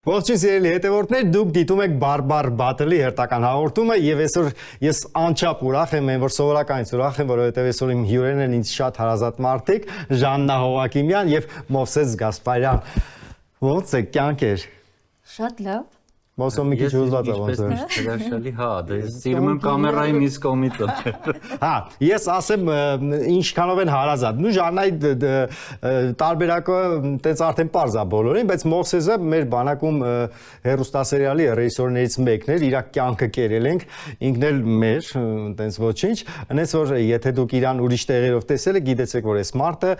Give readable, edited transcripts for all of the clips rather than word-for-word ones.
Ողջույն սիրելի հետևորդներ, դուք դիտում եք Բարբար Բաթլի հերթական հաղորդումը եւ այսօր ես անչափ ուրախ եմ, որ սովորականից ուրախ եմ, որովհետեւ այսօր իմ հյուրերն են ինձ շատ հարազատ մարդիկ, Ժաննա Հովակիմյան եւ Մովսես Գասպարյան։ Ո՞նց է կյանքեր։ Շատ լավ։ Ոսոմ մի քիչ հուզված եմ ոնց։ Հրաշալի, հա, դե սիրում եմ կամերայի միս կողմից։ Հա, ես ասեմ ինչքանով են հարազատ։ Նու Ժաննայի տարբերակը տենց արդեն པարզ է բոլորին, բայց Մովսեսը մեր բանակում հեռուստասերիալի ռեժիսորներից մեկն էր, իր կյանքը կերել ենք, ինքն էլ մեր, տենց ոչինչ, այնպես որ եթե դուք իրան ուրիշ տեղերով տեսել եք, գիտեցեք որ այս մարդը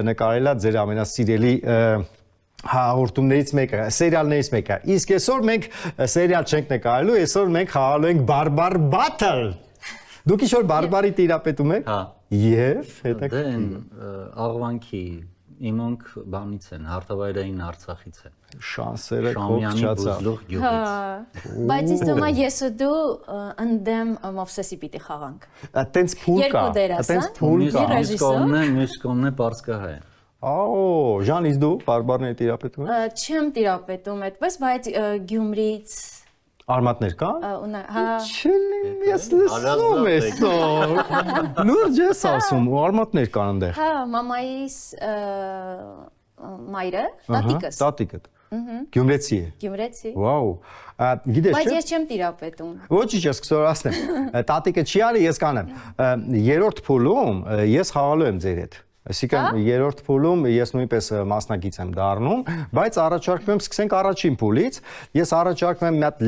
նկարել է ձեր ամենասիրելի հաղորդումներից մեկը, սերիալներից մեկը։ Իսկ այսօր մենք սերիալ չենք նկարելու, այսօր մենք խաղալու ենք Բարբար Բաթլ։ Դուք ինչ-որ բարբարի տիրապետում եք։ Հա։ Եվ հետո Դե աղվանքի իմանք բանից են, հարթավայրային Արցախից են։ շանսերը Շամյանի կողջացա։ բուզլուղ գյուղից։ Բայց ինձ թվում է ես ու դու ընդդեմ Մովսեսի պիտի խաղանք։ Տենց փուլ կա։ Երկու դերասան, Տենց փուլ կա։ Մյուս կողմն է պարսկահայ։ Օ, Ժան, իսկ դու բարբարների տիրապետում ես։ Չեմ տիրապետում այդպես, բայց Գյումրից Արմատներ կան։ հա Չլին, ես լսում եմ։ Լուրջ ես ասում, արմատներ կան այնտեղ։ հա մամայիս մայրը, տատիկս։ Տատիկը։ Գյումրեցի է։ Գյումրեցի։ Վաու։ Գիտես Բայց չէ։ ես չեմ տիրապետում։ Ոչինչ, ես կսորացնեմ։ Տատիկը չի արի, ես կանեմ։ Երրորդ փուլում ես խաղալու եմ ձեր հետ։ Այսինքն երրորդ փուլում ես նույնպես մասնակից եմ դառնում, բայց առաջարկում եմ սկսենք առաջին փուլից։ Ես առաջարկում եմ մի հատ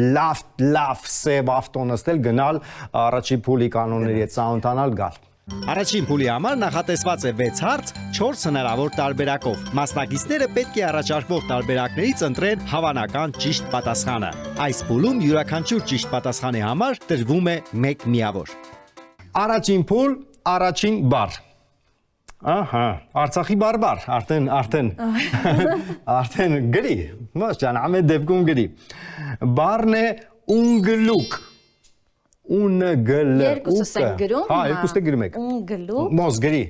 լավ սև ավտո նստել, գնալ առաջին փուլի կանոնների հետ ծանոթանալ, գալ։ Առաջին փուլի համար նախատեսված է 6 հարց 4 հնարավոր տարբերակով։ Մասնակիցները պետք է առաջարկվող տարբերակներից ընտրեն հավանական ճիշտ պատասխանը։ Այս փուլում յուրաքանչյուր ճիշտ պատասխանի համար տրվում է 1 միավոր։ Առաջին փուլ, առաջին բառ։ Ահա, Արցախի բարբար, արդեն գրի, ոչ ջան, ամեն դեպքում գրի։ Բառն է ունգլուկ։ Երկուսս են գրում։ Հա, երկուսը գրում եք։ Ունգլուկ։ Մոս գրի։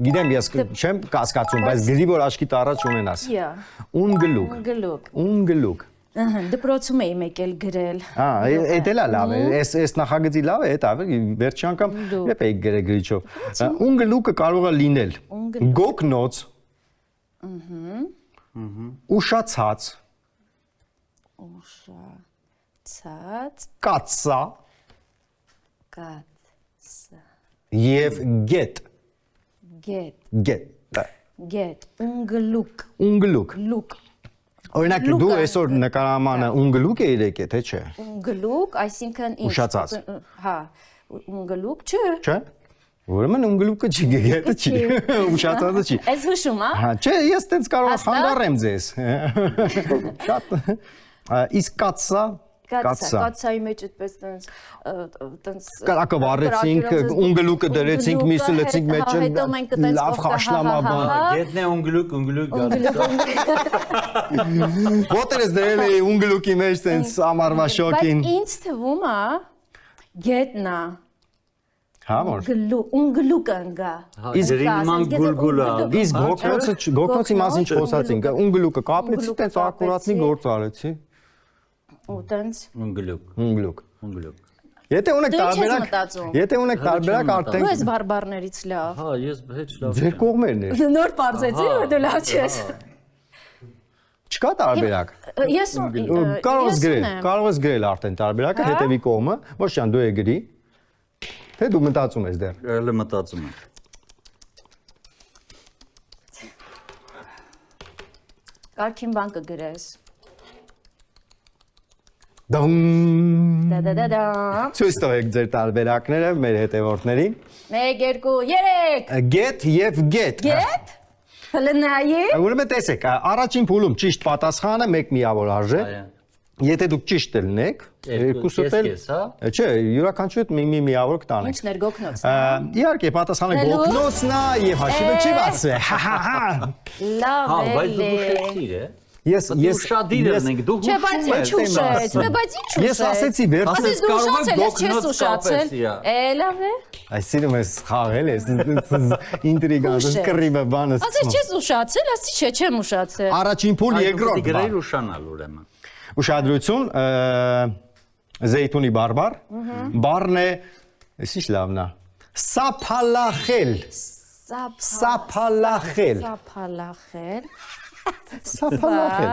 Գիտեմ ես չեմ կասկածում, բայց գրի որ աչքիդ առաջ ունենաս։ Ունգլուկ։ Ունգլուկ։ Դպրոցում էի մեկ էլ գրել։ Հա, էդ էլա լավ է, այս նախագծի լավ է, դա վերջի անգամ երբ էի գրել գրիչով։ Ունգլուկը կարող է լինել գոգնոց, ուշացած, կացսա եւ գետ։ Ունգլուկ։ Օրինակ դու այսօր նկարամանը ունգլուկ էիր եկել, թե չէ։ Ունգլուկ, այսինքն ինչ։ Ուշացած։ Հա, ունգլուկ չէ։ Չէ։ Ուրեմն ունգլուկը չի, գետը չի, ուշացածը չի։ Այս հուշում, հա։ Հա, չէ, ես տենց կարող եմ խանգարեմ ձեզ։ Շատ։ Իսկ կացսա։ Կացայի մեջ այդպես տենց Կրակը վառեցինք, ունգլուկը դրեցինք, միսը լեցինք մեջ լավ խաշլամա բան։ Գետն է ունգլուկ գալիս։ Ոտեր ես դրել էի ունգլուկի մեջ տենց ամառվա շոկին։ Բայց ինձ թվում է գետնա։ Հա, որ։ Ունգլուկ անգա։ Իսկ նման գուլգուլա։ Իսկ գոգնոցի մասին չխոսացինք, ունգլուկը կապեցի, տենց ակուրատնի գործ արեցի։ Ու տենց Ունգլուկ։ Ունգլուկ։ Եթե ունեք տարբերակ արդեն։ Դու ես բարբարներից լավ։ Հա, ես հետ լավ։ Ձեր կողմերն է։ Նոր բարձեցի, որ դու լավ չես։ Չկա տարբերակ։ Ես Կարող ես գրել արդեն տարբերակը, հետևի կողմը, ոչ ճան դու է գրի։ Թե դու մտածում ես դեռ։ Էլի մտածում եմ։ Կարքին բան կգրես։ Դում։ Դա։ Ցույց տվեք ձեր տարբերակները մեր հետևորդներին։ 1 2 3 Get եւ get։ Get։ Հլնայի։ Ուրեմն տեսեք, առաջին փուլում ճիշտ պատասխանը 1 միավոր արժե։ Եթե դուք ճիշտ ելնեք, երկուսը էլ, չէ, յուրաքանչյուր մի միավոր կտանեք։ Ինչն էր գոգնոց։ Իհարկե, պատասխանը գոգնոցն է եւ հաշիվը չի բացվի։ Լավ է։ Հա, բայց դու ուշեցիր է։ Ես ուշադիր ենք, դու Չէ, բայց ինչ ուշեց։ Բայց ինչ ուշեց։ Ես ասեցի վերջ։ Ասես դու ուշացել ես, չես ուշացել։ Լավ է։ Այսինքն ես խաղել ես, ինտրիգան, կռիվը բանս։ Ասես չես ուշացել, ասի չէ, չեմ ուշացել։ Առաջին փուլ, երկրորդ։ Գրել ուշանալ ուրեմն։ Ուշադրություն, զեյթունի բարբար, բառն է, ես ինչ լավն է, սափալախել, սափալախել, Սափալախել։ սափալախել,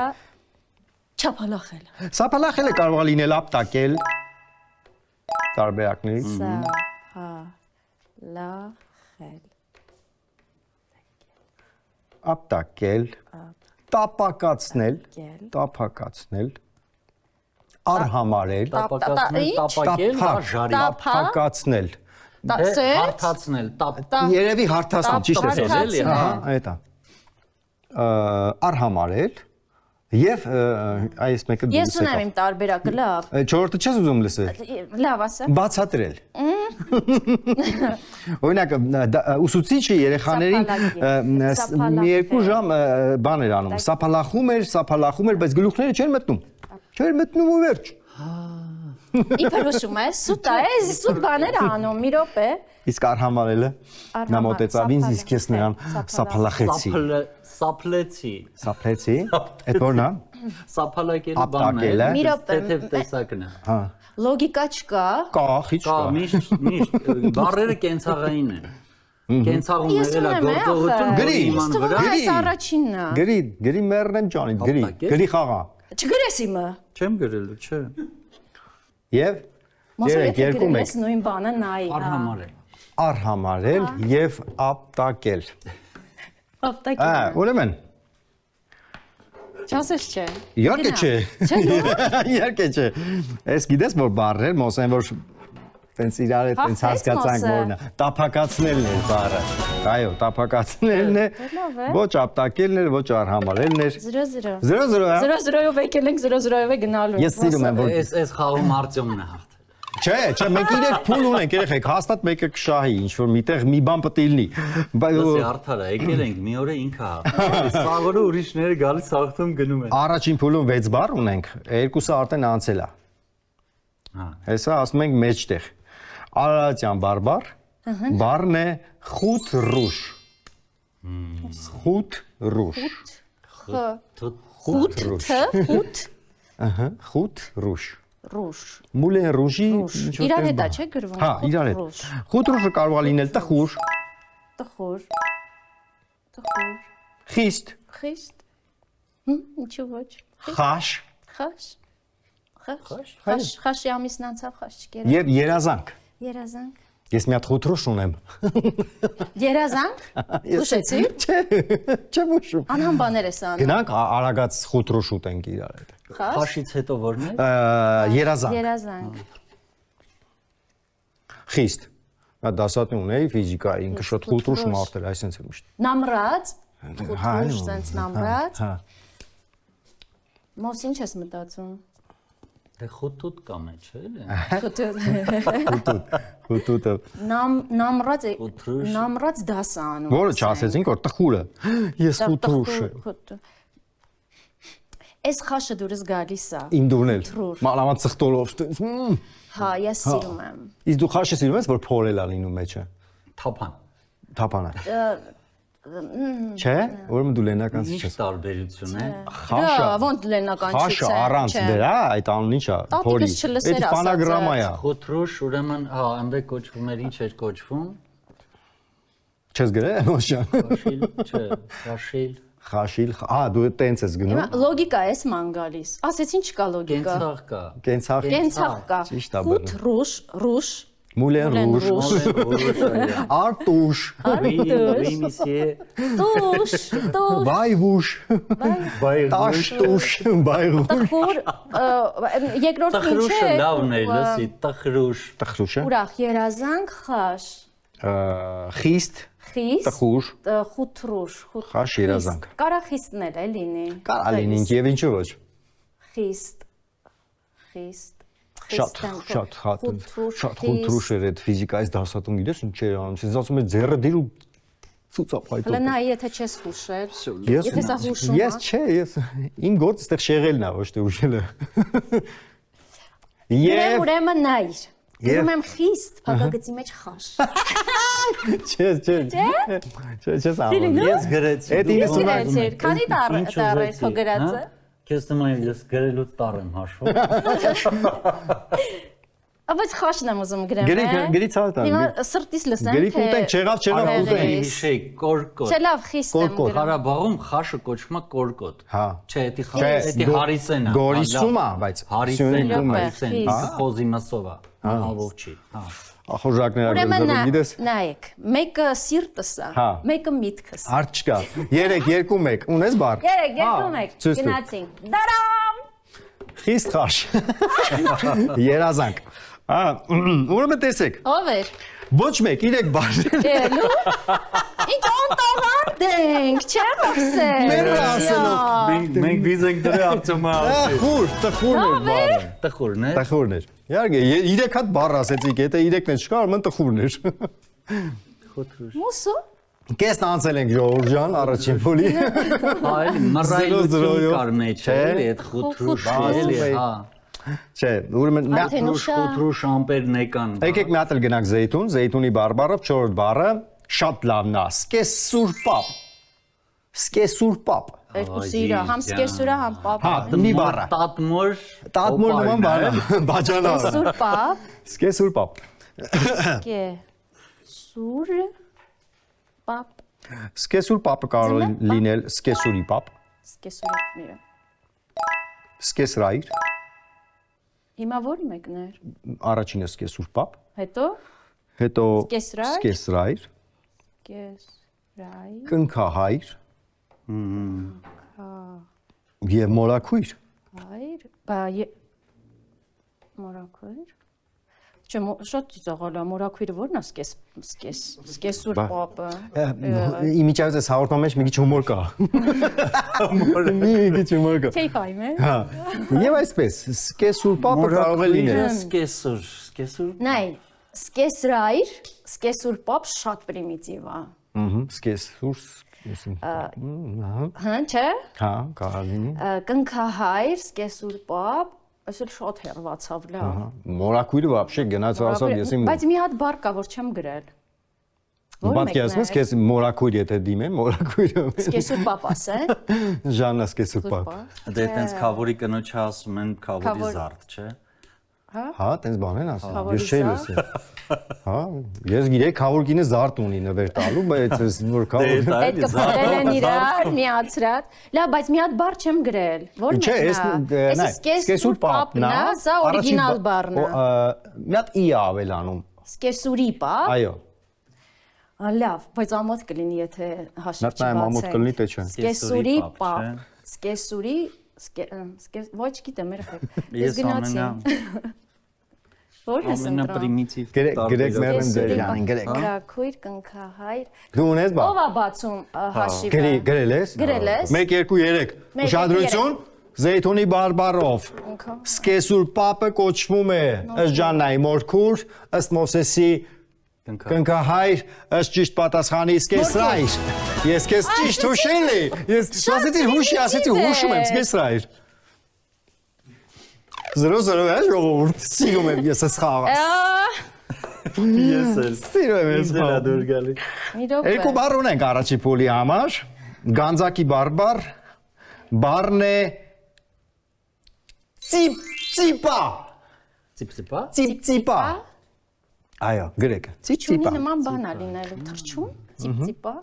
Չափալախել։ սափալախելը կարող է լինել ապտակել, տարբերակներից, Սափալախել։ ապտակել, տապակացնել, արհամարել, տապակել, ժարի, տապակացնել, հարթացնել, երևի հարթացնել, ճիշտ ես ասել, Հարթացնել։ ահա, այդ է, արհամարել եւ այս մեկը Ես ունեմ իմ տարբերակը, լավ։ Չորրորդը չես ուզում լսել։ Լավ ասա։ Բացատրել։ Օրինակ ուսուցիչը երեխաներին մի երկու ժամ բան էր անում, սափալախում էր, բայց գլուխները չէր մտնում։ Չէր մտնում ու վերջ։ Իբր ուշում է, սուտ է, սուտ բաներ անում, մի րոպե։ Իսկ արհամարելը նա մոտեցավ ինձ, իսկ ես նրան սափալախեցի։ սափլեցի, Այդ որն է։ սափալակելու Ապտակելը։ բանն Մի է, րոպե, թեթև տեսակն է։ Հա։ Լոգիկա չկա։ Կա, խիչ Կա, կա։ միշտ բառերը կենցաղային են։ Կենցաղում Ես եղել է ունեմ, գործողություն Գրի։ իման վրա։ Այս առաջինն է։ Գրի մեռնեմ ջանից, Ապտակել։ գրի խաղա։ Չգրես իմը։ Չեմ գրելու, չէ։ Եվ Մասը երեք, եթե երկու գրես մեկ։ նույն բանը նայի։ Արհամարել։ Արհամարել եւ ապտակել։ Ապտակել։ Ուրեմն Չասես չէ։ Իհարկե չէ։ Չէ, Իհարկե չէ։ Ես գիտես որ բառեր մոսեն որ տենց իրար հետ տենց Հաղթեց հասկացանք մոսը։ որն է։ Տափակացնելն է բառը։ Այո, տափակացնելն է։ լավ է։ Ոչ ապտակելն է, ոչ արհամարելն է։ 0-0։ 0-0 հա։ 0-0-ով եկել ենք 0-0-ով է գնալու։ Ես սիրում եմ որ Այս խաղում Արտյոմն է հաղթել։ Չէ, մենք իրեք փուլ ունենք, երեխեք, հաստատ մեկը կշահի, ինչ որ միտեղ մի բան պետք է լինի։ Լսի արդար է, եկել ենք մի օրը ինքը հաղթել։ Սաղորը ուրիշները գալիս հաղթում գնում են։ Առաջին փուլում 6 բառ ունենք, երկուսը արդեն անցել է։ Հա։ Հեսա ասում ենք մեջտեղ։ Արարատյան բարբար, բառն է խութ ռուշ։ Խութ ռուշ։ Խութ, խութ, Ահա, խութ ռուշ։ ռուշ։ Մուլեն ռուժի Իրար հետ է չէ գրվում։ Հա, իրար հետ։ Խութ ռուշը կարող է լինել տխուր, Տխուր։ խիստ, Խիստ։ Ինչու ոչ։ խաշ Խաշ։ Խաշի ամիսն անցավ խաշ չկեր։ եւ երազանք։ Երազանք։ Ես մի հատ խութ ռուշ ունեմ։ Երազանք։ Ուշեցի։ Չէ, չեմ ուշում։ Անհամ բաներ ես անում։ Գնանք արագած խութ ռուշ ուտենք իրար հետ։ Խաշ։ Խաշից հետո որն է։ Երազանք։ Երազանք։ Խիստ։ Նա դասատուն ունեի ֆիզիկայի, ինքը շատ խութ ռուշ մարդ էր, այսինքն էր միշտ։ Նամրած։ Խութուշ sense նամրած։ Հա։ Մոս ինչ ես մտածում։ Դե խութուտ կամ է, չէ՞։ Խութուտը։ Նամրած է։ Խութրուշ։ Նամրած դաս է անում։ Որը չասեցինք, որ տխուրը։ Ես խութ ռուշ եմ։ Այս խաշը դուրս գալիս է։ Իմ դուրն էլ։ Խութրուշ։ Մանավանդ ծխտորով։ Հա, ես սիրում եմ։ Իսկ դու խաշը սիրում ես, որ փորել է լինում մեջը։ Թափան։ Թափանա։ Չէ, ուրեմն դու լենականից Ինչ չես։ տարբերություն է։ Խաշը։ Ոնց լենական չի։ Խաշը առանց դրա, այդ անուն ի՞նչ է։ Տատիկս չլսեր Այդ ասածը։ ֆանագրամա է։ Խութրուշ, ուրեմն, հա, այնտեղ կոչվում էր, ինչ էր կոչվում։ Չես գրել, ոչա։ Խաշիլ, չէ, խաշիլ։ Խաշիլ, դու տենց ես գնում։ Լոգիկա էս ման գալիս։ Ասեցին չկա լոգիկա։ Կենցաղ կա։ Կենցաղ։ Կենցաղ կա։ Ճիշտ է Խութ ռուշ, ռուշ, Մուլեն ռուշ։ Ուրիշ։ Արտուշ։ Oui, monsieur։ տուշ, տուշ, Բայվուշ։ Տաշտուշ, բայրուշ։ տխուր, երկրորդն ինչ Տխրուշը է։ լավն է, լսի, տխրուշ։ Տխրուշը։ Ուրախ, երազանք, խաշ, Խիստ, խիստ, տխուր, խութրուշ, խաշ, երազանք։ Կարա խիստն էլ է լինի։ Կարա լինի եւ ինչու ոչ։ Խիստ, խիստ, Շատ խութրուշ էր այդ ֆիզիկայից դասատուն գիտես ինչ էր անում։ Ես ասում եմ ձեռը դիր ու ցուցափայտում։ Լնա, եթե չես հուշել։ Ես Եթե սա հուշում Ես չէ, ես իմ գործը այդտեղ շեղելն է, ոչ թե ուշելը։ Եվ Ուրեմն նայր։ Գրում եմ խիստ, փակագծի մեջ խաշ։ Չես անում։ Ես գրեցի։ Այդ Ես գրեցի, քանի տառ է քո գրածը։ Քեզ թվում է ես գրելուց տար եմ հաշվում։ Բայց խաշն եմ ուզում գրեմ։ Գրի ցավը Հիմա տան։ սրտից լսեմ, Գրի կուտենք, չեղավ կուտենք։ Հիշեի կորկոտ։ Չէ, լավ, խիստ եմ գրում։ Ղարաբաղում խաշը կոչվում է կորկոտ։ Հա։ Չէ, դա հարիսեն է։ Գորիսում է, բայց հարիսեն, Սյունիքում է, հարիսեն, խիստ։ խոզի մսով է։ Ահավոր չի։ Հա։ ախորժակներ Ուրեմն ագործել գիտես։ նայեք, մեկը սիրտս է, Հա։ մեկը միտքս։ Հարց չկա։ 3 2 1 ունես բառ։ Երեք, երկու մեկ, ցույց տուր։ գնացինք։ Դարամ։ Խիստ խաշ։ Երազանք։ Ուրեմն տեսեք։ Ով էր։ Ոչ մեկ 3 բառ։ Էլու։ Ինչ անտավանդ ենք, չեմ ասել։ Մեր ասելով։ Մենք վիզ ենք դրել արդյոք Տխուրն էր բառը։ տխուրն է։ Տխուրն էր։ Իհարկե 3 հատ բառ ասեցիք, եթե 3-ն էլ չկար, ուրեմն տխուրն էր։ Խոթրուշ։ Մուսո։ Կեսն անցել ենք Ժողովուրդ ջան, առաջին փուլի։ Այլ մռայլություն կար մեջ, էլի այդ խոթրուշ, էլի, հա։ Չէ, ուրեմն Խոթրուշ ամպերն եկան։ եկեք մի հատ էլ գնանք Զեյթուն, Զեյթունի բարբառը 4 բառը շատ լավն է։ Սկեսուրպապ։ Սկեսուրպապ։ Երկուսի իրա, համ սկեսուրա, համ պապա։ Հա, մի բառ է։ Տատմոր։ Տատմոր նման բառ է։ Բաջանա։ Սուր պապ, Սկեսուրպապ։ կե։ Սուր պապ, Սկեսուրպապը կարող է լինել սկեսուրի պապ, սկեսուրը միրա։ սկեսրայր, Հիմա որ մեկն էր։ առաջինը սկեսուրպապ, Հետո հետո Սկեսրայր։ սկեսրայր, կեսրայ, կնքահայր հա, եւ մորաքույր։ հայր, բա մորակույր։ Չէ, շատ ծիծաղալ է, մորակույրը ո՞րն է սկեսուր պապը։ Իմիջիայից այս հաղորդման մեջ մի քիչ հումոր կա։ Մի քիչ հումոր կա։ Չէի ֆայմը։ Հա։ Եվ այսպես, սկեսուրպապը կարող է լինել։ Սկեսուր։ Նայ, սկեսրայր, սկեսուր պապ շատ պրիմիտիվ է։ Սկեսուր, Հա, չէ։ հա, կարող լինի։ Կնքահայր, սկեսուր պապ, այսօր շատ հերվացավ լավ։ Մորաքույրը вообще գնաց ասավ ես իմ։ Բայց մի հատ բառ կա, որ չեմ գրել։ Պատկերացնում ես, քեզ մորաքույր եթե դիմեմ, մորաքույրը։ Սկեսուր պապ ասեն։ Ժաննա սկեսուրպապ։ Դե տենց քավորի կնոջը ասում են քավորի զարդ, չէ։ Հա, տենց բան են ասում։ Քավորի Ես չէի զարդ։ լսել։ Հա, ես գիտեի քավորկինը զարդ ունի նվեր տալու, բայց ես որ քավոր։ Այդ կփոխել են իրար, միացրած։ Լավ, բայց մի հատ բառ չեմ գրել։ Ո՞րն Չէ, է։ ես սկեսուր պապն է, սա օրիգինալ բառն է։ Մի հատ ի ավելանում։ Սկեսուրի պապ։ Այո։ Լավ, բայց ամոթ կլինի, եթե հաշիվ Նա ամոթ կլինի, թե չէ։ Սկեսուրի պապ։ Սկեսուրի, ոչ գիտեմ, երբ։ Ես գնացի։ Որ ես ընտրում։ Ամենապրիմիտիվ Գրեք մերն դերյանին, գրեք։ Մորաքույր, կնքահայր։ Դու ունես բա։ Ո՞վ է բացում հաշիվը։ Գրել ես։ Գրել ես։ 1 2 3։ Ուշադրություն։ Զեյթունի բարբառով։ Սկեսուր պապը կոչվում է ըստ Ժաննայի մորքուր, ըստ Մովսեսի կնքահայր, ըստ ճիշտ պատասխանի սկեսրայր։ Ես քեզ ճիշտ հուշել էի։ Ես ասեցի հուշի, ասեցի հուշում եմ սկեսրայր։ 0-0 է ժողովուրդ, սիրում եմ ես այս խաղը։ Ես էլ Սիրում եմ ես խաղը։ դուր գալի։ Երկու բառ ունենք առաջի փուլի համար։ Գանձակի բարբառ, բառն է ծիպ-ծիպա։ Ծիպ-ծիպա։ Ծիպ-ծիպա։ Այո, գրեք։ Չունի Ծիպ-ծիպա։ նման բան է լինելու թռչում, ծիպ-ծիպա,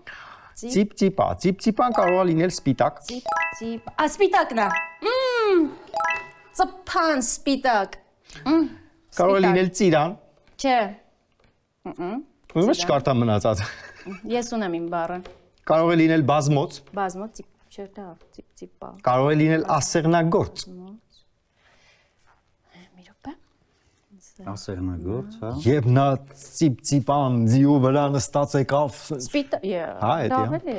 Ծիպ-ծիպա։ Ծիպ-ծիպան կարող է լինել սպիտակ։ ծիպ-ծիպ։ Սպիտակն է։ Ծփան սպիտակ։ Կարող է լինել ծիրան։ Չէ, Ուրեմն չկարտա մնացած։ ես ունեմ իմ բառը։ Կարող է լինել բազմոց, Բազմո ծիպ, չէ, լավ, ծիպ-ծիպա։ կարող է լինել ասեղնագործ։ Մի րոպե։ Ասեղնագործ, հա։ Եվ նա ծիպ-ծիպան ձիու վրա նստած եկավ։ Սպիտակ, Հա, էդ է, լավ է։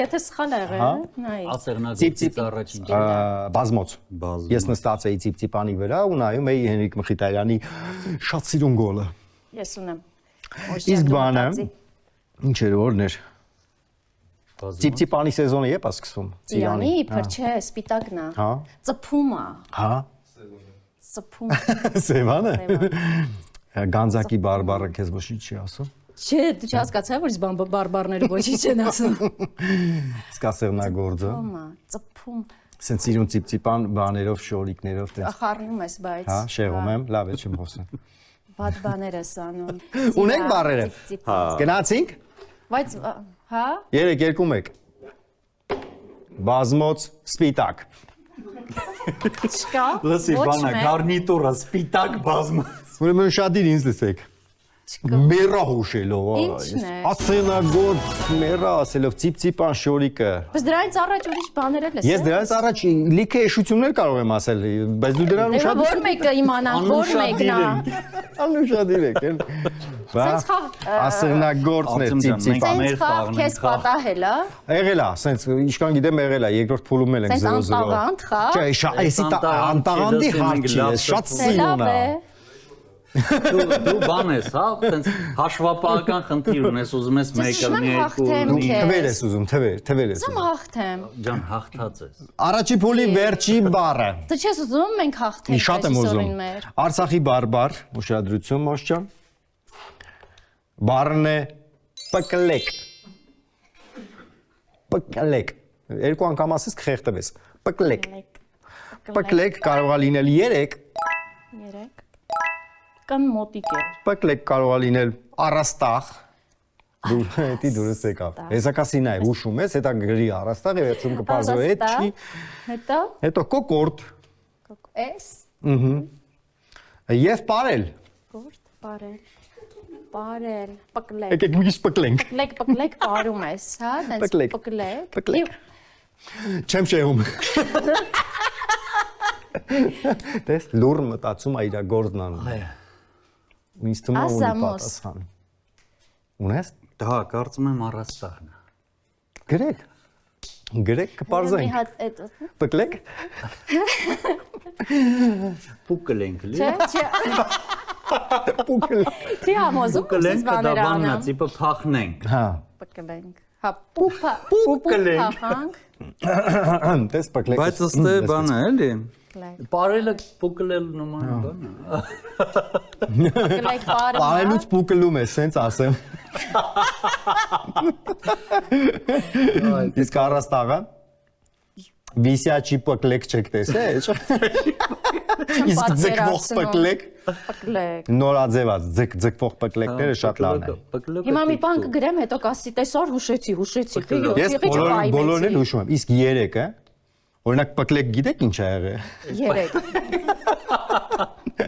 Եթե սխալ եղել, Հա։ նայ։ Ասեղնագործից առաջին։ Բազմոց։ Ես նստած էի ծիպ-ծիպանի վրա ու նայում էի Հենրիկ Մխիթարյանի շատ սիրուն գոլը։ Ես ունեմ։ Իսկ բանը ինչ էր որն էր։ Ծիպ-ծիպանի սեզոնը երբ է սկսվում։ Ծիրանի, իբր չէ, սպիտակն է։ Հա։ Ծփում է։ Հա։ Ծփում։ Սևանը։ Գանձակի բարբառը քեզ ոչինչ չի ասում։ Չէ, դու չհասկացա, որ բարբառները ոչինչ չեն ասում։ Սկասեղնագործը։ Ծփում, Սենց իրուն ծիպծիպան բաներով, շորիկներով տենց։ Խառնում ես, բայց։ Հա, շեղում եմ, լավ է, չեմ խոսում։ Վատ բաներ ես անում։ Ունենք բառերը։ Գնացինք։ Բայց հա 3-2-1։ Բազմոց սպիտակ։ չկա։ Լսի, ոչ բանա, մեկ, գարնիտուրը, սպիտակ բազմաց։ Ուրեմն շատ իր ինձ լսեք։ չկա։ Մերա հուշելով, Ի՞նչն է։ ասենագործ մերա ասելով ծիպծիպան շորիկը։ Բայց դրանից առաջ ուրիշ բաներ էլ ես։ Ես դրանից առաջ լիքը էշություններ կարող եմ ասել, բայց դու դրան Դե շատ որ մեկը իմանանք, որ մեկն է։ անուշադիր եք, են։ Սենց խաղ Ասենագործն է Արտեմ ջան, ծիպծիպան։ մենք- Սենց խաղ քեզ պատահել է։ Եղել է, սենց ինչքան գիտեմ եղել է, երկրորդ փուլում էլ ենք Սենց 0-0։ անտաղանդ խաղ։ Չէ, էսի անտաղանդի հարց չի, շատ սին Լավ ունա։ է։ Դու բան ես, հա, տենց հաշվապահական խնդիր ունես, ուզում ես մեկը շնամ մի երկու հաղթեմ ունի։ քեզ։ Թվեր ես ուզում, թվեր ես Սա ուզում։ հաղթեմ։ Ջան, հաղթած ես։ Առաջի փուլի վերջի բառը։ Դու չես ուզում մենք հաղթենք։ Շատ եմ ուզում։ այսօրին մեր։ Արցախի բարբար, ուշադրություն Մոշջան։ Բառն է պկլեք։ Պկլեք։ Երկու անգամ ասես կխեղդվես։ Պկլեք։ Պկլեք կարող է լինել 3, 3 կամ մոտիկ է։ պկլեք կարող է լինել առաստաղ։ Դու հետի դուրս եկավ։ Հեսակասին է, ուշում ես, հետա գրի առաստաղ եւ վերջում կպարզվի հետ չի։ Հետո Հետո կոկորտ։ էս Եվ պարել։ կորտ բարել պկլեք։ Եկեք մի քիչ պկլենք։ Պկլեք բարում ես, հա, տենց Պկլեք, պկլեք։ պկլեք։ Չեմ շեղում։ Դες լուր մտածում է իր գործն անում։ Ինձ թվում է ունի Ասամոս։ պատասխան։ Ունես։ Դա կարծում եմ առաստաղն է։ Գրեք։ Գրեք Մի կպարզենք։ հատ այդ Պկլեք։ Պուկել ենք լի։ չէ, Պուկլ։ չի համոզում Պուկել ես ենք, դա բաներ բանն է, անեմ։ տիպը փախնենք։ Հա։ Պկլենք։ Հա, պուփա, Պուկլենք։ փախանք, Դες պկլեք։ Բայց ըստ է բանը էլի։ պկլեք։ Պարելը պուկել նման բան է։ Պկլեք բարում։ Պարելուց պուկլում է, սենց ասեմ։ Իսկ առաստաղը։ Վիսյաչի պկլեք չեք տեսել։ Իսկ ձգվող պկլեք։ Պկլեք։ Նորաձևած ձգվող պկլեկները շատ լավն են։ Հիմա մի բան կգրեմ, հետո կասի, տեսար հուշեցի։ Ես բոլորն էլ հուշում եմ։ Իսկ 3-ը, օրինակ պկլեք գիտեք ինչ է եղել։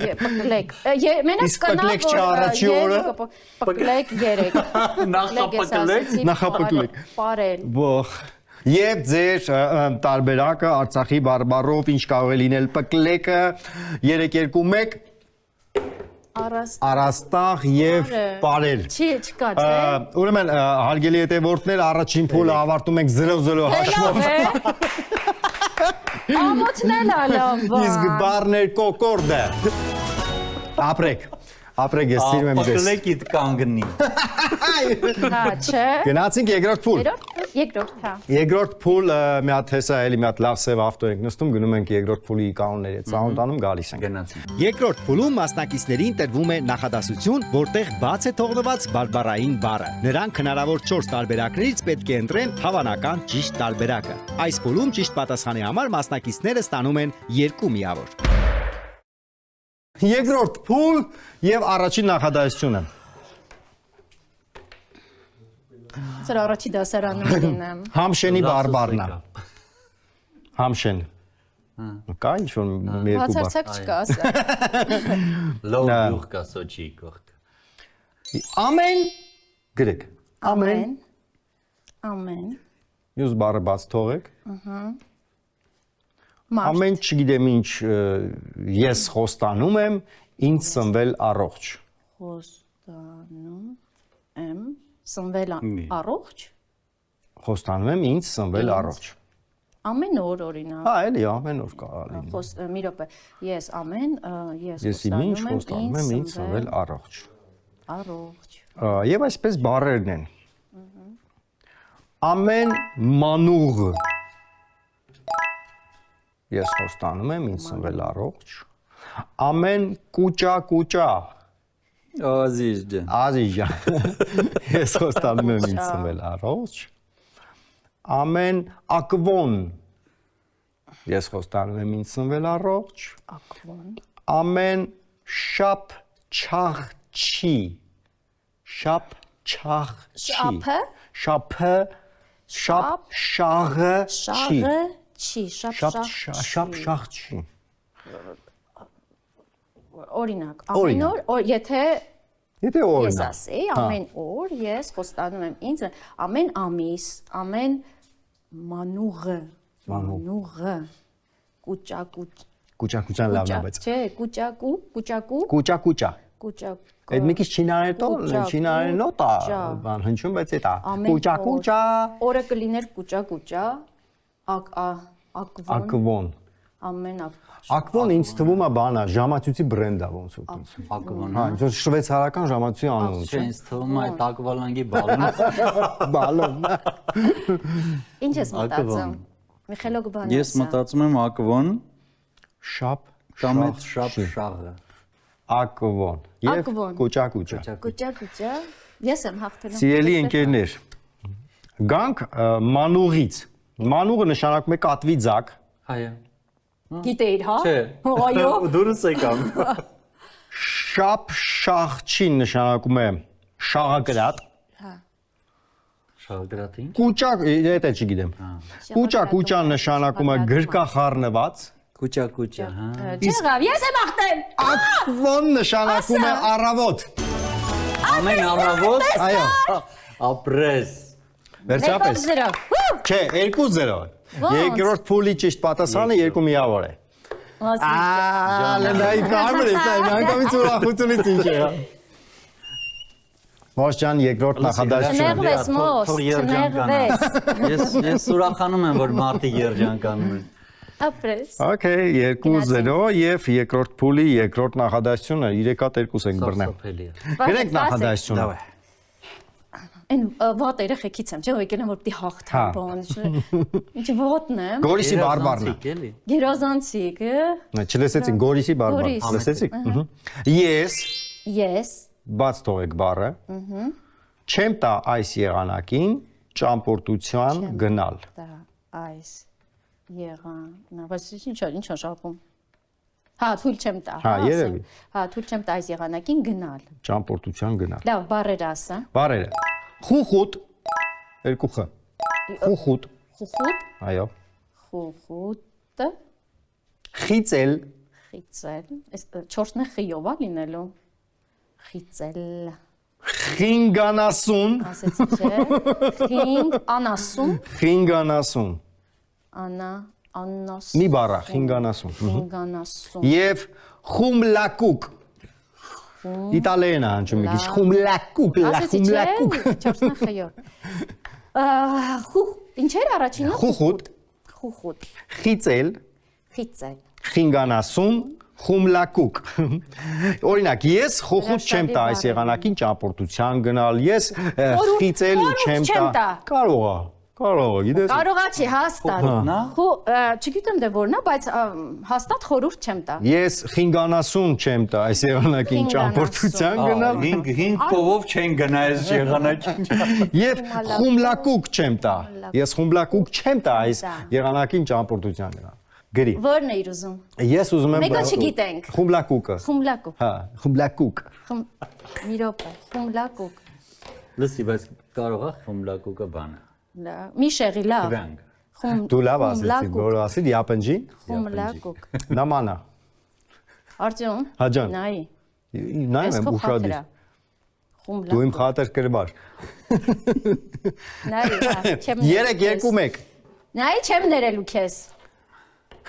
3 պկլեք։ Մենակ Իսկ պկլեք չի առաջի օրը։ Պկլեք 3։ Նախապկլեք։ Պարել։ Ողջ։ Եվ ձեր տարբերակը Արցախի բարբառով ինչ կարող է լինել պկլեկը 3-2-1 առաստաղ եւ պարել։ Չի, չկա, չէ։ Ուրեմն հարգելի հետևորդներ, առաջին փուլը ավարտում ենք 0-0 հաշվով։ Ամոթնել է լավ։ Իսկ բառներ կոկորդը։ Ապրեք, ես սիրում եմ ձեզ։ Պկլեկիդ կանգնի։ Հա, չէ։ Գնացինք երկրորդ փուլ։ Երկրորդ, հա։ Երկրորդ փուլ մի հատ հեսա էլի մի հատ լավ սև ավտո ենք նստում, գնում ենք երկրորդ փուլի կանոնների հետ ծանոթանում գալիս ենք։ Գնացինք։ Երկրորդ փուլում մասնակիցներին տրվում է նախադասություն, որտեղ բաց է թողնված բարբառային բառը։ Նրանք հնարավոր 4 տարբերակներից պետք է ընտրեն հավանական ճիշտ տարբերակը։ Այս փուլում ճիշտ պատասխանի համար մասնակիցները ստանում են 2 միավոր։ Երկրորդ փուլ եւ առաջին նախադասությունը։ Սա առաջի դասարանում դինեմ։ Համշենի բարբառն է։ Համշեն։ Կա ինչ-որ մի երկու բառ։ Բացարձակ չկա, ասա։ Լավ յուղ կա Սոչիի կողք։ Ամեն գրեք։ Ամեն։ Ամեն։ Մյուս բառը բաց թողեք։ Մարդ։ Ամեն չգիտեմ ինչ ես խոստանում եմ ինձ սնվել առողջ։ Խոստանում եմ սնվել առողջ։ Խոստանում եմ ինձ սնվել առողջ։ Ամեն օր օրինակ։ Հա, էլի ամեն օր կարող լինի։ Մի րոպե։ Ես ամեն Ես ինչ խոստանում եմ ինձ սնվել առողջ։ Առողջ։ Եվ այսպես բառերն են։ Ամեն մանուղ ես խոստանում եմ ինձ սնվել առողջ։ Ամեն կուճա Ազիզ ջան։ Ազիժան ես խոստանում եմ ինձ սնվել առողջ։ Ամեն ակվոն Ես խոստանում եմ ինձ սնվել առողջ։ Ակվոն։ Ամեն շապ չաղ-չի։ Շապ չաղ-չի։ Շապը։ Շապը շապ շաղը չի։ Շաղը չի, Շապ շաղ-չի։ Օրինակ, ամեն օր, եթե Եթե ես օրինակ։ ասեի, ամեն օր ես խոստանում եմ ինձ, ամեն ամիս, ամեն մանուղը, Կուճակուճան լավն է, բայց չէ, կուճակու, կուճակուճա։ Այդ մի քիչ չինարեն նոտ է, բան հնչում, բայց էդ է։ Կուճակուճա։ Օրը կլիներ կուճակուճա, ակվոն, Ակվոն։ ամեն Ակվոն ինձ թվում է բան է, ժամացույցի բրենդ է ոնց ու տենց։ Ակվոն։ Հա, ինձ շվեյցարական ժամացույցի անուն Չէ, չէ։ ինձ թվում է այդ ակվալանգի բալոն։ Բալոն։ Ինչ ես մտածում։ Միխելո Գբանյանը։ Ես մտածում եմ ակվոն Շապ կամ Այդ շապ շաղը։ Ակվոն եւ Ակվոն։ կուճակուճա։ Կուճակուճա, ես եմ հաղթել։ Սիրելի ընկերներ, գանք մանուղից։ Մանուղը նշանակում է կատվի ձակ։ Այո։ Գիտեիր, հա։ Չէ։ Այո։ Դուրս եկամ։ Շապ շաղչին նշանակում է շաղակրատ։ Շաղգրատին։ Կուճակ, դա չգիտեմ։ Կուճակուճան նշանակում է գրկախառնված։ Կուճակուճա, հա։ Չեղավ, ես եմ հաղթել։ Ակվոն նշանակում է առավոտ։ Ամեն առավոտ Այո, ապրես։ վերջապես։ Չէ, 2-0։ Երկրորդ փուլի ճիշտ պատասխանը 2 միավոր է։ Լենդայի կարմրից, նայ, ուրախությունից ինչ է։ Մոս ջան, երկրորդ նախադասություն։ Չներվես, մոս, չներվես։ Ես ուրախանում եմ, որ մարդիկ երջանկանում են։ Ապրես։ Okay, 2-0 եւ երկրորդ փուլի երկրորդ նախադասությունը 3-2 ենք բռնել։ Սարսափելի է։ Գրենք նախադասությունը։ Այն վատ երեխեքից եմ, չէ՞, եկել եմ որ պիտի հաղթեմ, բան։ Ինչ ոտն եմ։ Գորիսի բարբառն է։ Էլի։ Գերազանցիկ, Չլսեցին Գորիսի բարբառ։ Գորիս։ Լսեցիք։ Ես ես բաց թողեք բառը։ Չեմ տա այս եղանակին ճամփորդության գնալ։ դա այս եղան, բայց ինչ է շապում։ Հա, թույլ չեմ տա։ Հա, երևի։ Հա, թույլ չեմ տա այս եղանակին գնալ։ Ճամփորդության գնալ։ Լավ, բառեր ասա։ Բարերը։ Խուխուտ։ Երկու խ։ Խուխուտ։ Խուխուտ, Այո։ խուխուտը, Խիծել։ խիծել։ Այս 4-ն է խիով է լինելու։ Խիծել։ Խինգանասուն։ Ասեցի չէ։ Խինգ, անասուն, Խինգանասուն։ անասուն։ Մի բառ է, խինգանասուն։ Խինգանասուն։ Եվ խումլակուկ։ Իտալերեն է հնչում մի քիչ խումլակուկ, Ասեցի խումլակուկ։ չէ, 4-ն է խիով։ Ինչ էր առաջինը։ Խուխուտ, Խուխուտ, խիծել, խիծել։ խինգանասուն, խումլակուկ։ Օրինակ, ես խուխուտ չեմ տա այս եղանակին ճամփորդության գնալ, ես խիծել չեմ տա։ Կարող է, գիտես։ Կարողա չի հաստատ։ Նա։ Չգիտեմ դե որն է, բայց հաստատ խորհուրդ չեմ տա։ Ես խինգանասուն չեմ տա այս եղանակին ճամփորդության գնալ։ 5 կովով չեն գնա այս եղանակին։ Եվ խումլակուկ չեմ տա։ Ես խումլակուկ չեմ տա այս եղանակին ճամփորդության գնալ։ Գրի։ Որն է իր ուզում։ Ես ուզում եմ Մեկը չգիտենք։ խումլակուկը։ Խումլակուկ։ Հա, խումլակուկ։ Մի րոպե, խումլակուկ։ Լսի, բայց կարող է խմլակուկը բանը։ Լավ։ Մի շեղի լավ։ Վրանք։ Դու լավ ասեցի, որ ասի դիապնջին։ Խումլակուկ։ Նամանա։ Արտյոմ։ Հա ջան։ Նայի։ Նայում եմ ուշադիր։ Խումլակուկ։ Դու իմ խատեր կրբար։ Նայի, հա, չեմ ներելու 3-2-1։ Նայի չեմ ներելու քեզ։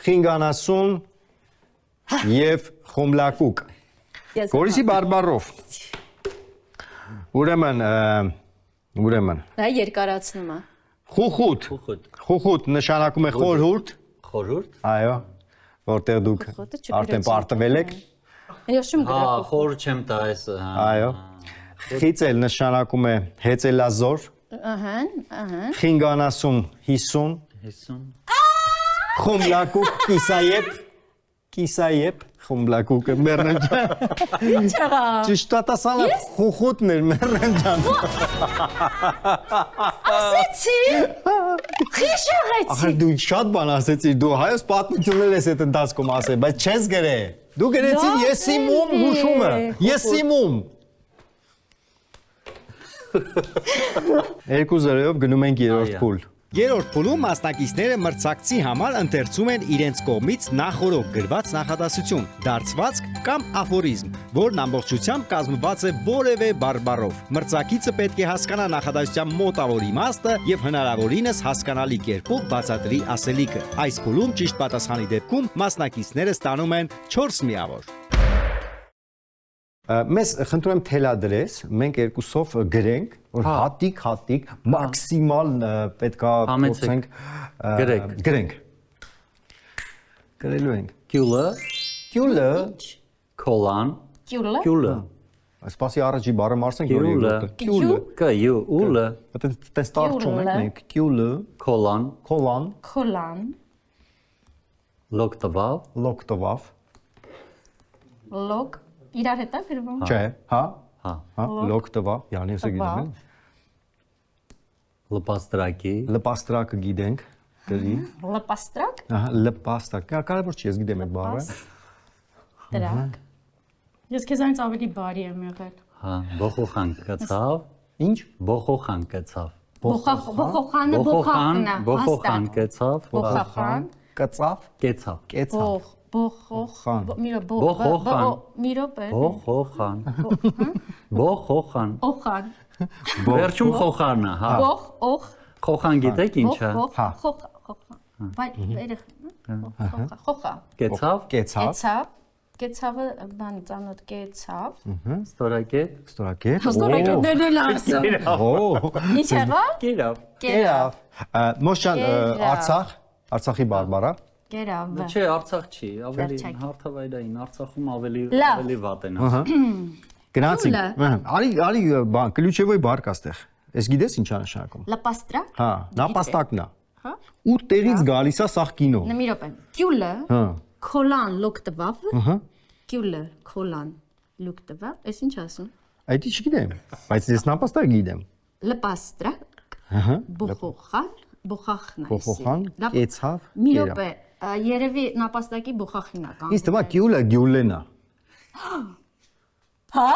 Խինգանասուն եւ խումլակուկ։ Գորիսի բարբառով։ Ուրեմն Նայի երկարացնում է։ խուխուտ։ Խուխուտ։ Խուխուտ նշանակում է խորհուրդ։ Խորհուրդ։ Այո, որտեղ դուք Խուխուտը արդեն պարտվել եք։ Ես շում Հա, գրախ։ խոր չեմ տա այս։ Այո։ Խիծել նշանակում է հեծելազոր։ Ահա, ահա։ Խինգանասում 50։ 50։ Խումլակուկ կիսայեպ խումլակուկը մեռնջան։ Ինչ եղա։ Ճիշտ պատասխանը խուխուտն էր մեռնջան։ Ասեցի։ Քիչ եղեցի։ Ախր դու շատ բան ասեցիր, դու հայոց պատմություններ ես այդ ընթացքում ասել, բայց չես գրել։ Դու գրեցիր ես իմում հուշումը։ Ես իմում։ 2-0-ով գնում ենք երրորդ փուլ։ Երրորդ փուլում մասնակիցները մրցակցի համար ընթերցում են իրենց կողմից նախորդ գրված նախադասություն, դարձվածք կամ աֆորիզմ, որն ամբողջությամբ կազմված է որևէ բարբառով։ Մրցակիցը պետք է հասկանա նախադասության մոտավոր իմաստը եւ հնարավորինս հասկանալի կերպով բացատրի ասելիքը։ Այս փուլում ճիշտ պատասխանի դեպքում մասնակիցները ստանում են 4 միավոր։ Մեզ խնդրում եմ թելադրես, մենք երկուսով գրենք, որ հատիկ մաքսիմալ պետքա փորձենք գրենք։ Գրելու ենք։ Կյուլը, Կոլան, Կյուլը։ Կյուլը, սպասի առաջի բառը մարսենք, որ Կյուլը, Կյուլը։ Կյուլը, Այդտեղ ստարչում ենք մենք, Կյուլը, Կոլան, Քոլան, Լոկտվավ, լոկտովավ, լոգ, իրար հետ է գրվում։ չէ, հա, հա, լոկտովավ, յանի ուսը գիտեմ են։ Լպաստրակի, Լպաստրակը գիտենք, գրի։ Լպաստրակ, Ահա, լպաստրակ, կարևոր չի, ես գիտեմ այդ բառը։ տրակ։ Ես քեզանից ավելի բարի եմ եղել։ հա, բոխոխան կացավ, Ինչ։ բոխոխան կացավ, Բոխոխանը բոխախն է։ բոխոխան կացավ, Բոխախան, Կծավ, կեցավ, կեցավ։ բոխոխան, միրո Բոխոխան։ միրո բեր։ բոխոխան, բոխոխան, Օխան, վերջում խոխանա, հա, բոխ, օխ, խոխան գիտեք ինչ է, խոխա։ Բայց երեք խոխա։ կեցավ, Կեցավ, Կեցավը բան ծանոթ կեցավ։ ստորակետ, ստորակետ։ Ստորակետներն էլ ասում։ Օ, Ինչ եղավ։ կերավ, Կերավ։ Մոշան Կերավ։ Արցախի բարբարա։ Կերավ։ չէ, Արցախ չի, ավելի Վերջակ։ հարթավայրային, Արցախում ավելի Լավ։ ավելի վատ են ասում, Գնացինք։ Կյուլը։ Արի բան, կլյուչևոյ բառ կա ստեղ։ Ես գիտես ինչ է նշանակում։ Լապաստրակ։ Հա, նապաստակն է։ Հա։ Ու տեղից գալիս է սախ կինո։ Մի րոպե։ Կյուլը, Հա։ քոլան լոկտվավ։ Ահա։ Կյուլը, քոլան լոկտվավ։ Էս ինչ ասում։ Այդ ի չգիտեմ, բայց ես նապաստակ գիտեմ։ Լապաստրակ, Ահա։ բոխոխան, բոխախն է։ Բոխոխան, կեցավ, Մի կերավ։ րոպե, երևի նապաստակի բոխախին է կան։ Իսկ թվա գյուլեն է։ Հա։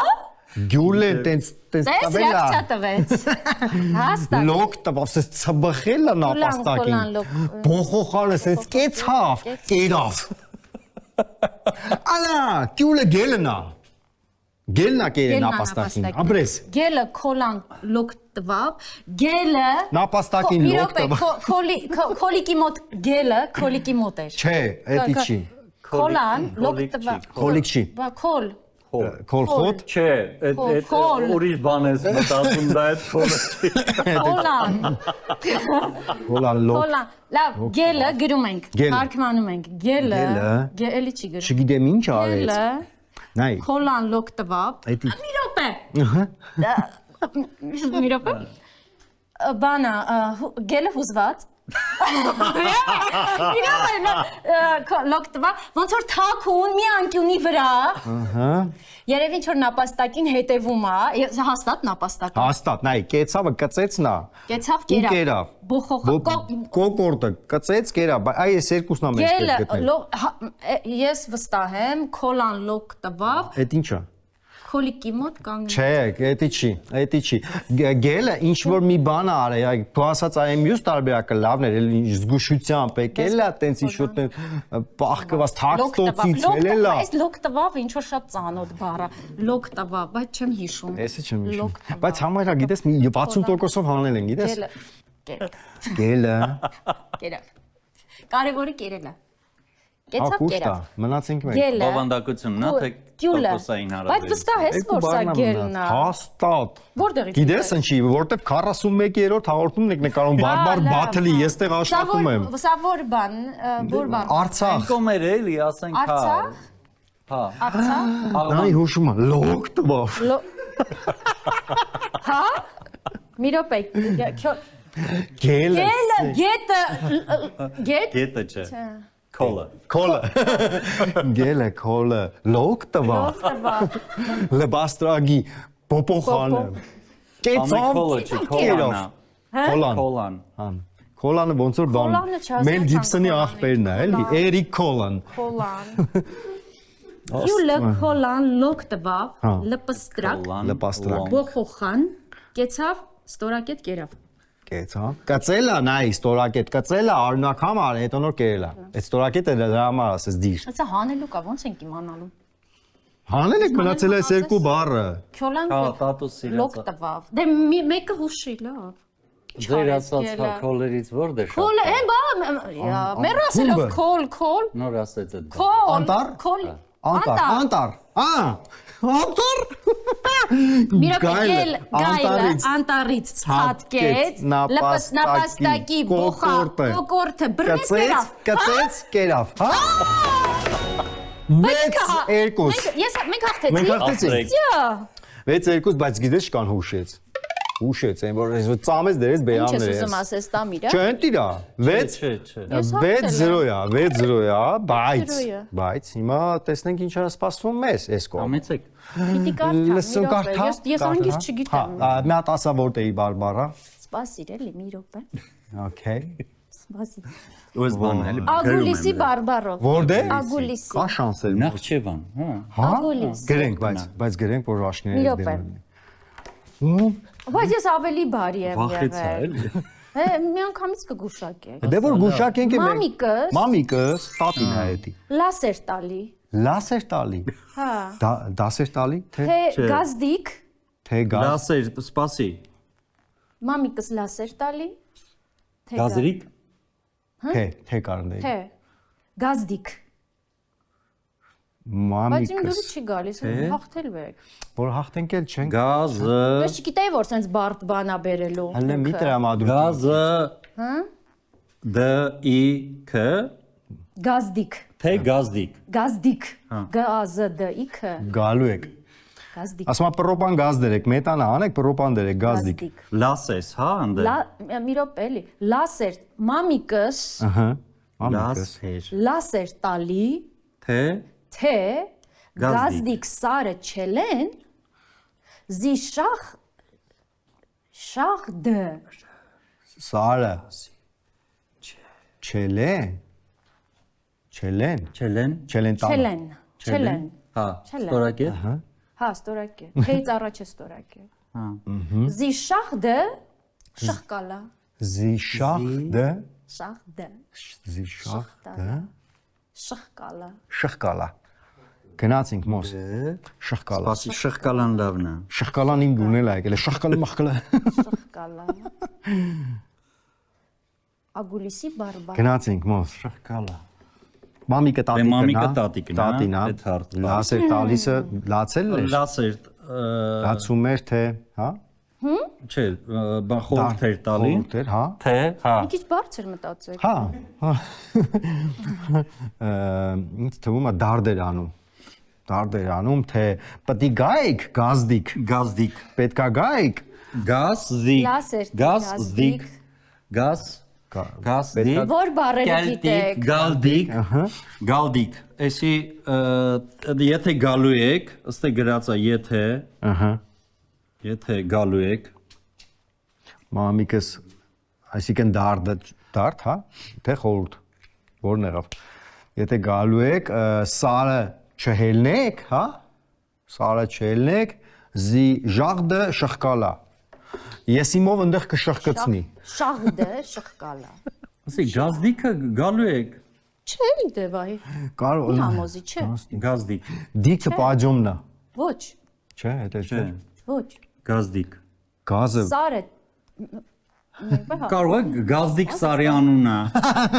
Գյուլեն տենց Դες տաբելա։ ռեակցիա տվեց։ Հաստատ։ Լոկ տվավ, սես ծբխելա նապաստակին։ քոլան, լոկ։ Բոխոխանը սես կեցավ, կերավ։ Ալա, գյուլը գելնա։ Գելնա կերեն նապաստակին։ Ապրես։ Գելը քոլան լոկտվավ, գելը Նապաստակին Մի լոկ րոպե, տվավ։ քոլիկի մոտ գելը, քոլիկի մոտ էր։ Չէ, էդի չի։ Քոլան Քոլիկ չի, լոկտվավ։ Քոլիկ չի։ Բա քոլ։ Քոլխոտ։ չէ, այդ Խոլ։ ուրիշ բան ես մտածում դա այդ խորը չի, Քոլան։ Հոլան լոկ։ Քոլան։ Լավ, գելը գրում ենք։ Գելը։ Թարգմանում ենք։ Գելը։ Գելը։ Գելի չի գրում։ Չգիտեմ ինչ արեց։ Գելը Նայ։ քոլան լոկտվավ։ Էդի։ Մի րոպե։ Մի րոպե։ Բանա, գելը հուզված։ Լոկտվա ոնց որ թաքուն մի անկյունի վրա Ահա։ երևի ինչ որ նապաստակին հետևում է հաստատ նապաստակ Հաստատ, նայ, կեցավը կծեցնա։ կեցավ Ու կերավ կերավ։ բոխոխ Կոկորտը կծեց, կերավ, բայց այ այս երկուսն է մենք գելը գտնել։ ես վստահ եմ քոլան լոկտվավ Այդ ի՞նչ է։ քոլիկի մոտ կանգնած Չէ, էդի չի։ Գելը ինչ որ մի բան արի, այ դու ասած այ մյուս տարբերակը լավն էր, էլի զգուշությամբ եկել է, տենց ինչ որ պախկված թաքստոցից էլի լա։ Այս լոկտվավ ինչ որ շատ ծանոթ բառ է լոկտվավ բայց չեմ հիշում Էսը չեմ հիշում։ Բայց համարյա գիտես մի 60%-ով հանել են, գիտես։ Գելը։ կերավ կարևորը կերելը կեցավ Ակուստա, կերավ մնացինք մենք։ գելը բավանդակությունն է թե Կյուլը։ տոկոսային Բայց վստահ ես որ սա գելն է։ Հաստատ։ Որտեղից։ Գիտես ինչի, որտեվ 41-րդ հաղորդումն եք նկարում բարբար բաթլի, ես տեղ աշխատում եմ։ Սա որ բան, որ բան։ Արցախ։ կոմեր էլի ասենք հա Արցախ։ հա Արցախ։ Նայ հուշում եմ, լոկ տվավ։ Հա։ Մի րոպե։ Գելը։ Գելը, գետը, գետ։ գետը չէ քոլը Քոլը։ Գելը, քոլը, լոկ տվավ։ Լոկտվավ։ Լբաստրագի, պոպոխանը։ քոլը չի քոլանա Քոլան։ քոլան Հան։ Քոլանը ոնց որ բան։ Քոլանը չասացան Մել Գիբսոնի Քոլանը, աղբերն է, էլի, Քոլան։ Էրիկ Քոլան։ Կոլան։ Յուլը կոլան լոկ տվավ, լպստրակ, Լպաստրակ։ բոխոխան, կեցավ, ստորակետ կերավ։ Կեց, հա։ Կծելա նայ, ստորակետ, կծելա արունակամ արի, հետո նոր կերելա։ Այդ ստորակետը դրա համար ասես դիր։ Ասա հանելու կա, ոնց ենք իմանալու։ Հանել եք մնացել է այս երկու բառը։ Քոլան Հա, տատուս լոկ սիրած։ տվավ։ Դե մեկը հուշի լավ։ Ձեր ասած քոլերից որտե՞ր շատ։ Քոլ, այն բա, մեր ասելով քոլ։ Նոր ասեց այդ։ Քոլ։ Անտառ։ Քոլ։ Անտառ։ Անտառ։ Միրոպեկել գայլը անտառից ցածկեց, նապաստակի բոխա, կոկորտը բռնեց կերավ։ Կծեց, կերավ, հա։ 6-2։ Մենք հաղթեցինք։ Մենք հաղթեցինք։ Յա։ 6-2, բայց գիտես չկան հուշեց։ Հուշեց, այն որ ես ծամեց դերես Ինչ բերաններ ես ես։ ուզում ասես տամ իրա։ Չէ, տիրա։ 6 Չէ։ 6-0 է, 6-0 է, բայց 6-0 է։ բայց հիմա տեսնենք ինչ է սպասվում մեզ այս կողմ։ Համեցեք։ Պիտի կարդամ։ Լսում կարդա։ Ես անգիր չգիտեմ։ Հա, մի հատ ասա որտեի բարբարա։ Սպասիր էլի մի րոպե։ Okay։ Սպասիր։ Ոս բան էլի։ Ագուլիսի բարբարով։ Որտե՞ղ։ Ագուլիսի։ Կա շանսեր։ Նախճեվան, հա։ Հա։ Ագուլիս։ Գրենք, բայց գրենք որ Մի աշկիները րոպե։ Բայց ես ավելի բարի եմ Վախեցա եղել։ էլի։ Մի անգամից կգուշակեք։ Դե որ գուշակենք է Մամիկս։ Մամիկս տատին է էդի։ Լասեր տալի։ Լասեր տալի։ Հա։ Դասեր տալի, թե Թե գազդիկ։ թե գազ։ Լասեր, սպասի։ Մամիկս լասեր տալի։ Թե Գազրիկ։ Թե կարնդեի։ Թե գազդիկ։ Բայց իմ դուրս Մամիկս։ չի գալիս, հաղթել եք։ Որ հաղթենք էլ չենք։ Գազը, Ես չգիտեի որ sense բարդ բանա բերելու։ Հələ մի տրամադրություն։ գազը, Հա։ D I K, Գազդիկ։ թե գազդիկ։ Գազդիկ։ Գազդիկ։ Գալու եք։ Գազդիկ։ Ասում եմ պրոպան գազ դերեք, մետանա անեք, պրոպան դերեք, գազդիկ։ Լասես, հա, անդե։ Մի րոպե էլի։ Լասեր մամիկս Ահա։ Մամիկս։ Լասեր, լասեր տալի թե թե գազդիկ սարը չելեն զի շախ դը Սարը։ Չելե։ Չելեն։ չելեն, Չելեն տանը։ չելեն հա, Չելեն։ ստորակետ, հա ստորակ է թեյց առաջ է ստորակ է հա, զի շախ դը շխկալա Զիշախ դը շախ դը զիշախ դը շխկալա շխկալա։ Գնացինք մոս։ Շխկալա։ սպասի շղկալան լավն է։ Շխկալան իմ դունել է եկել, շխկալը մախկալը։ շխկալա ագուլիսի բարբար Գնացինք մոս, շխկալա։ Մամիկը Դե տատիկն մամիկը տատիկն է, տատին է։ այդ հարթ։ Լասեր տալիսը լացել է։ Լասեր, Լացում էր թե, հա։ չէ, բան խորհուրդ էր տալի, Խորհուրդ էր, հա։ թե, հա, մի քիչ բարձր մտածեք Հա։ Ինձ թվում է դարդեր անում։ Դարդեր անում, թե պետք գայք գազդիկ, գազդիկ, պետքա գայք գազդիկ, լասեր գազդիկ, գազդիկ, որ բարերը գիտեք գալդիկ, գալդիկ, էսի եթե գալու եք, ըստ է գրած է եթե, Ահա։ եթե գալու եք, Մամիկս, այսինքն դարդ, հա, թե խորհուրդ, որն եղավ։ Եթե գալու եք, սարը չհելնեք, հա, սարը չհելնեք, զի ժաղդը շխկալա։ Ես իմով ընդեղ կշխկցնի։ շախ դը շխկալա ասի գազդիկը գալու եք, չէ դե վայ Կարող մի համոզի չէ գազդիկ, դիքը պաջոմնա։ ոչ Չէ, դա չէ։ ոչ գազդիկ, Գազը սարը կարող է գազդիկ սարի անունը,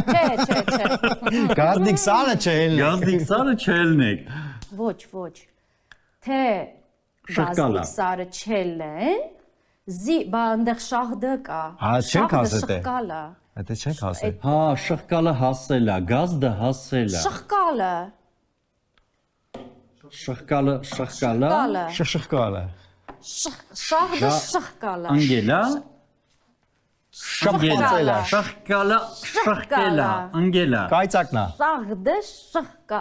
չէ գազդիկ սարը չհելնեք։ գազդիկ սարը չելնեք, ոչ թե Շխկալա։ գազդիկ սարը չելեն զի բա այնտեղ շահդը կա Հա, չենք ասել դե։ շխկալա Դա չենք ասել։ հա, շղկալը հասել է, գազդը հասել է, շխկալը շղկալը, շղկալը, Շխկալը։ շահդը շխկալա անգելա, Շխկալը։ շղկալը, շղկելա, անգելա, Կայծակնա։ շահդը շխկա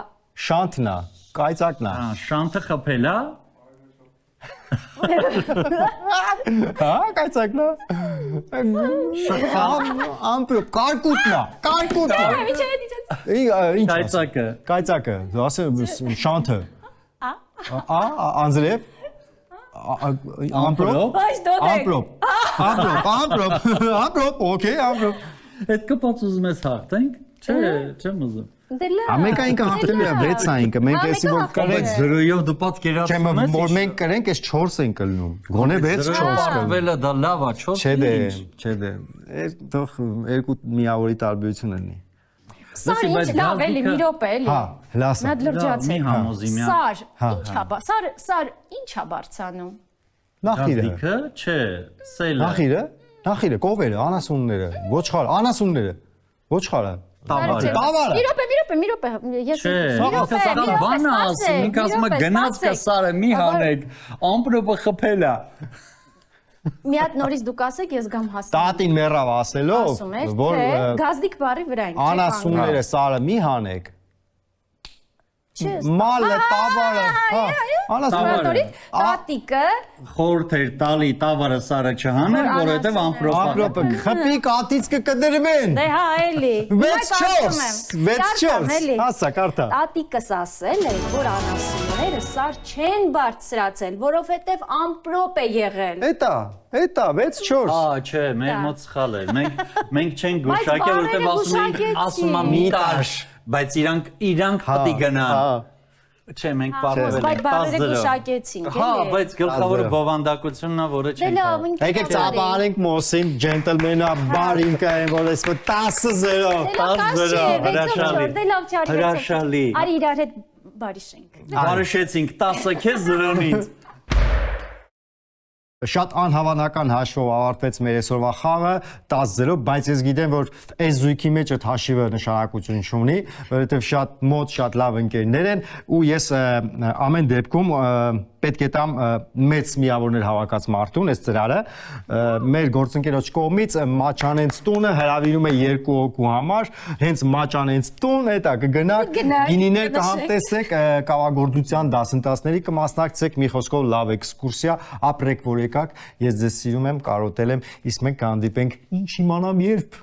Շանթնա, կայծակնա։ շանթը խփելա, Հա, կայծակնա։ Ամպրոպ, կարկուտնա։ Ինչ Կայծակը։ Կայծակը, ասեմ շանթը։ Անձրև։ Ամպրոպ։ Այս դոդեք։ Ամպրոպ, օքեյ, ամպրոպ։ Այդ կպած ուզում ես հաղթենք։ Չէ, չեմ ուզում։ Դե լավ։ Ամերիկայինքը հաղթելու է 6 այնքը, մենք էսի որ Բայց կրենք, զրոյով դու չէ, պատկերացնում ես։ որ մենք կրենք, էս 4 են կլնում։ Գոնե 6-4 կլնում։ Վելը դա լավ է, 4 Չէ դե, չէ դե։ Այս թող երկու միավորի տարբերություն ունի։ Սար ինչ լավ էլի, մի րոպե էլի։ Հա, լասա։ Նա լրջացեք։ Մի համոզի միա։ Սար ի՞նչ է բարձանում։ Նախիրը։ Գազիկը, չէ, սելը։ Նախիրը, կովերը, անասունները, ոչխարը, անասունները, ոչխարը։ Տավարը։ Մի րոպե, ես Չէ, սա բանը ասում, ինք ասում է գնաց կա սարը մի հանեք, ամպրոպը խփել է։ Մի հատ նորից դուք ասեք, ես գամ հասնեմ։ Տատին մեռավ ասելով, Ասում եք, որ թե գազդիկ բարի վրա ենք։ անասունները սարը մի հանեք։ Մալը, տավարը, հա, անասունները։ Տատիկը Խորհուրդ էր տալի տավարը սարը չհանել, որովհետև Ամպրոպը խփի կատից կկդրվեն։ դե հա էլի։ 6-4, հասա կարտա։ Տատիկս ասել է, որ անասունները սար չեն բարձրացել, որովհետև ամպրոպ է եղել։ Էտա, 6-4։ Ահա, չէ, մեր մոտ սխալ էր։ Մենք չենք գուշակել, որովհետև ասում են միտար, բայց իրանք պետք գնան։ Չէ, մենք պարզվել Բայց ենք 10 բարերը դրամ։ գուշակեցինք, Հա, էլի։ բայց գլխավորը բովանդակությունն է, որը Դե չենք լավ, կարող։ Եկեք ծափարենք Մոսին, ջենտլմենա բարինկա են, որ այսպես 10-0։ 10-0, հրաշալի։ Դե լավ չարի։ Հրաշալի։ Արի իրար հետ բարիշենք։ Բարշեցինք 10-ը քեզ 0-ից։ Շատ անհավանական հաշվով ավարտվեց մեր այսօրվա խաղը 10-0, բայց ես գիտեմ, որ այս զույգի մեջ այդ հաշիվը նշանակություն չունի, որովհետև շատ մոտ, շատ լավ ընկերներ են ու ես ամեն դեպքում պետք է տամ մեծ միավորներ հավաքած մարդուն այս ծրարը մեր գործընկերոջ կողմից Մաչանենց տունը հրավիրում է 2 հոգու համար հենց Մաչանենց տուն էտա կգնաք գինիներ կհամտեսեք կավագործության դասընթացների կմասնակցեք մի խոսքով լավ էքսկուրսիա ապրեք որ եկաք ես ձեզ սիրում եմ կարոտել եմ իսկ մենք կհանդիպենք ինչ իմանամ երբ